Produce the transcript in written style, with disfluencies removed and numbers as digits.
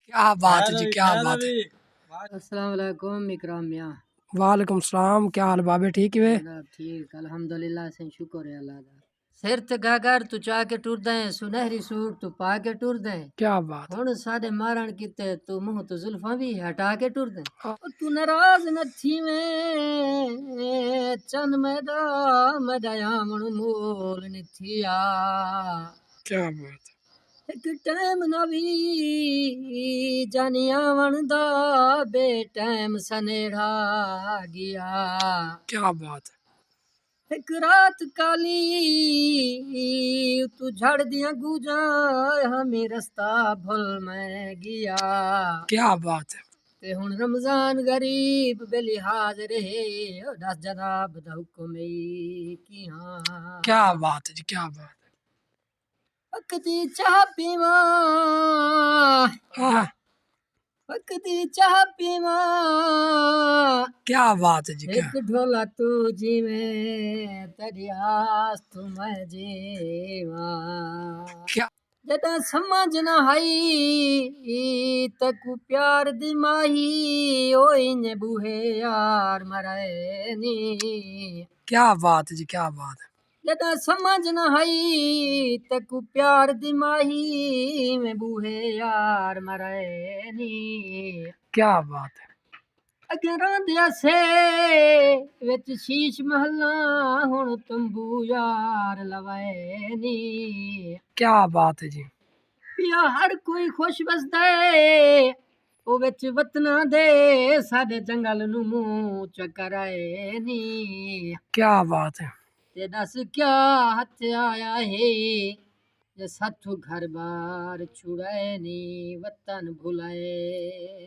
क्या बात है जी, क्या बात है। अस्सलाम वालेकुम इकराम मियां। वालेकुम सलाम, क्या हाल बाबे, ठीक है। जनाब ठीक अल्हम्दुलिल्लाह से शुक्र है अल्लाह दा। सिर ते गागर तू चा के टुरदा है, सुनहरी सूट तू पा के टुरदा है। क्या बात है। हुण साडे मारण किते तू मुंह तो जुल्फां भी हटा के टुरदा है। हाँ, ओ तू नाराज न थीवें चन मेरा मेरा आमण मोल न थिया। क्या बात है। एक टाइम नवी जानिया वणदा बे टाइम सनेड़ा गया। क्या बात है। एक रात काली तू झड़ दिया गुजा हमें रास्ता भूल मैं गया। क्या बात है। ते हुन रमजान गरीब बेलिहाज रहे ओ दस जनाब दा हुक्म किया। क्या बात है जी, क्या बात अकदी चाह पीवा है। हाँ, अकदी चाह पीवा क्या बात है जी, क्या एक ढोला तू जीवे तेरी आस तू मैं जीवा। क्या जदा समझ न आई तकू प्यार दी माही ओ इंज बूहे यार मरे नी। क्या बात है जी, क्या बात है। जदा समझ न आई तकू प्यार दी माही में बूहे यार मरे नी। क्या बात है। अगरां दिया से विच शीश महला हुण तंबू यार लवाए नी। क्या बात है जी। पिया हर कोई खुश बसदा है ओ विच वतना दे साडे जंगल नू मुंह चक्कर आए नी। क्या बात है। ते दस क्या हथ आया है जे साथू घर बार छुड़ाए नी वतन भुलाए।